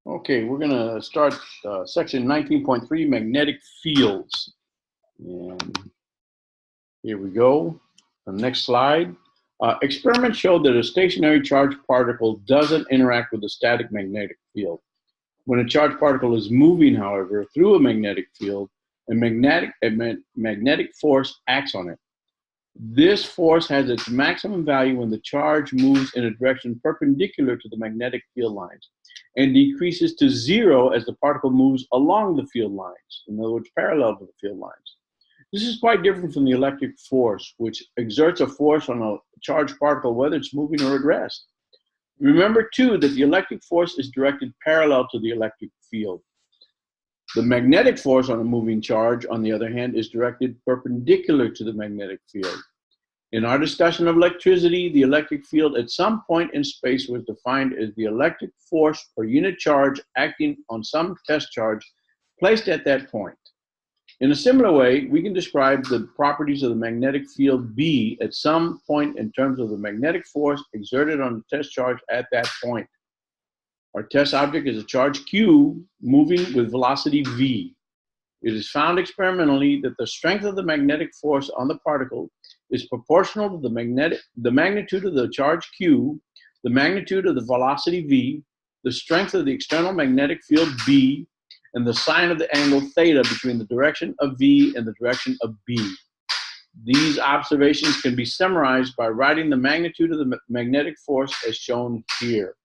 Okay, we're going to start section 19.3, magnetic fields. And here we go. The next slide. Experiments showed that a stationary charged particle doesn't interact with a static magnetic field. When a charged particle is moving, however, through a magnetic field, a magnetic force acts on it. This force has its maximum value when the charge moves in a direction perpendicular to the magnetic field lines and decreases to zero as the particle moves along the field lines, in other words, parallel to the field lines. This is quite different from the electric force, which exerts a force on a charged particle whether it's moving or at rest. Remember, too, that the electric force is directed parallel to the electric field. The magnetic force on a moving charge, on the other hand, is directed perpendicular to the magnetic field. In our discussion of electricity, the electric field at some point in space was defined as the electric force per unit charge acting on some test charge placed at that point. In a similar way, we can describe the properties of the magnetic field B at some point in terms of the magnetic force exerted on the test charge at that point. Our test object is a charge Q moving with velocity V. It is found experimentally that the strength of the magnetic force on the particle is proportional to the magnitude of the charge Q, the magnitude of the velocity V, the strength of the external magnetic field B, and the sine of the angle theta between the direction of V and the direction of B. These observations can be summarized by writing the magnitude of the magnetic force as shown here.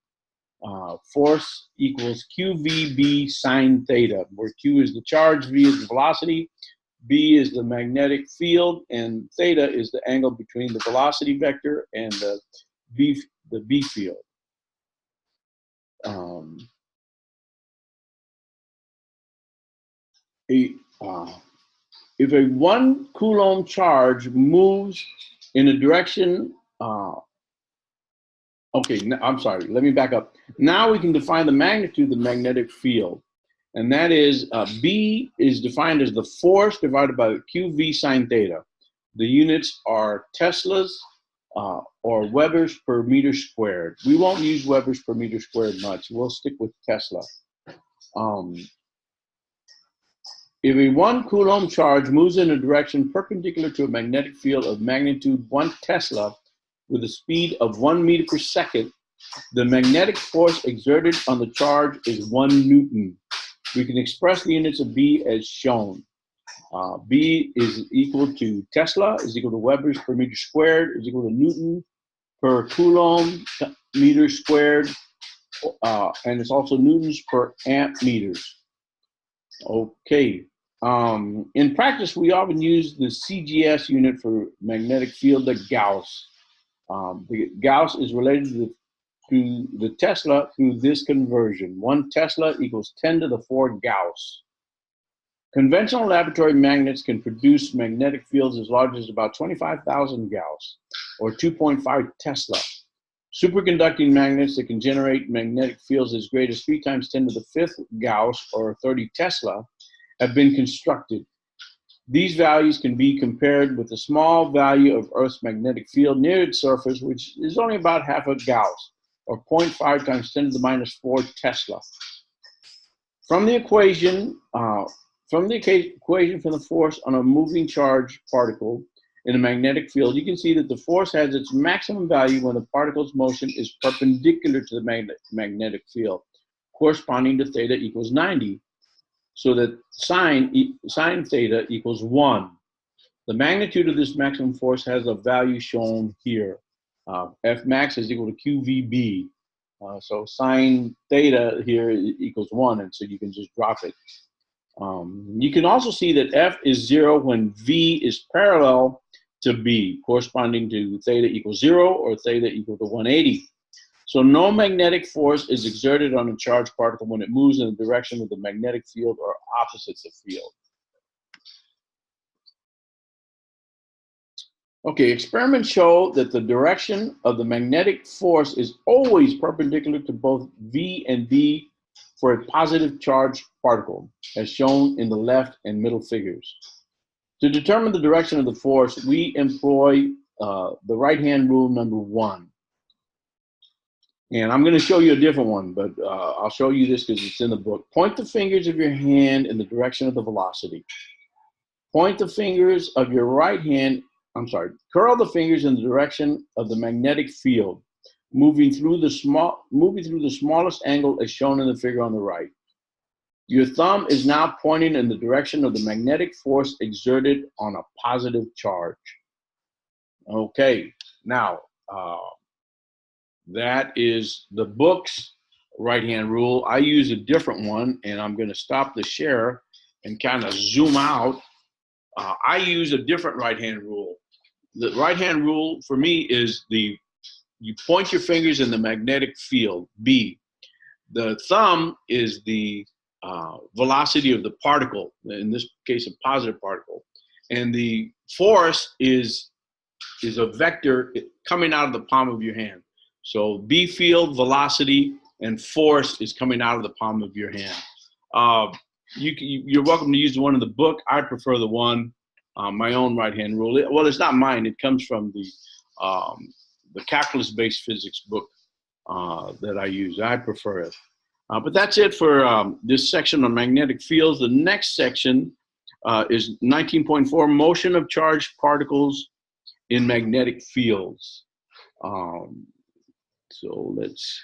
Force equals QVB sine theta, where Q is the charge, V is the velocity, B is the magnetic field, and theta is the angle between the velocity vector and the B field. If a 1 Coulomb charge moves in a direction, okay, I'm sorry, let me back up. Now we can define the magnitude of the magnetic field. And that is, B is defined as the force divided by QV sine theta. The units are Teslas or Webers per meter squared. We won't use Webers per meter squared much. We'll stick with Tesla. If a 1 Coulomb charge moves in a direction perpendicular to a magnetic field of magnitude 1 Tesla with a speed of 1 meter per second, the magnetic force exerted on the charge is 1 Newton. We can express the units of B as shown. B is equal to Tesla, is equal to Webers per meter squared, is equal to Newton per Coulomb meter squared, and it's also Newtons per amp meters. Okay. In practice, we often use the CGS unit for magnetic field, the Gauss. The Gauss is related to the Tesla through this conversion. 1 Tesla equals 10 to the 4 Gauss. Conventional laboratory magnets can produce magnetic fields as large as about 25,000 Gauss, or 2.5 Tesla. Superconducting magnets that can generate magnetic fields as great as 3 times 10 to the 5th Gauss, or 30 Tesla, have been constructed. These values can be compared with the small value of Earth's magnetic field near its surface, which is only about half a Gauss, or 0.5 times 10 to the minus 4 Tesla. From the equation for the force on a moving charged particle in a magnetic field, you can see that the force has its maximum value when the particle's motion is perpendicular to the magnetic field, corresponding to theta equals 90. So that sine theta equals 1. The magnitude of this maximum force has a value shown here. F max is equal to QVB. So sine theta here equals 1, and so you can just drop it. You can also see that F is 0 when V is parallel to B, corresponding to theta equals 0 or theta equal to 180. So no magnetic force is exerted on a charged particle when it moves in the direction of the magnetic field or opposites of field. Okay, experiments show that the direction of the magnetic force is always perpendicular to both V and B for a positive charged particle, as shown in the left and middle figures. To determine the direction of the force, we employ the right-hand rule number 1. And I'm going to show you a different one, but I'll show you this because it's in the book. Point the fingers of your hand in the direction of the velocity. Point the fingers of your right hand, curl the fingers in the direction of the magnetic field, moving through the smallest angle as shown in the figure on the right. Your thumb is now pointing in the direction of the magnetic force exerted on a positive charge. Okay, now that is the book's right-hand rule. I use a different one, and I'm going to stop the share and kind of zoom out. I use a different right-hand rule. The right-hand rule for me is you point your fingers in the magnetic field, B. The thumb is the velocity of the particle, in this case, a positive particle. And the force is a vector coming out of the palm of your hand. So B field, velocity, and force is coming out of the palm of your hand. You're welcome to use the one in the book. I prefer the one, my own right-hand rule. Well, it's not mine. It comes from the calculus-based physics book that I use. I prefer it. But that's it for this section on magnetic fields. The next section is 19.4, motion of charged particles in magnetic fields. So let's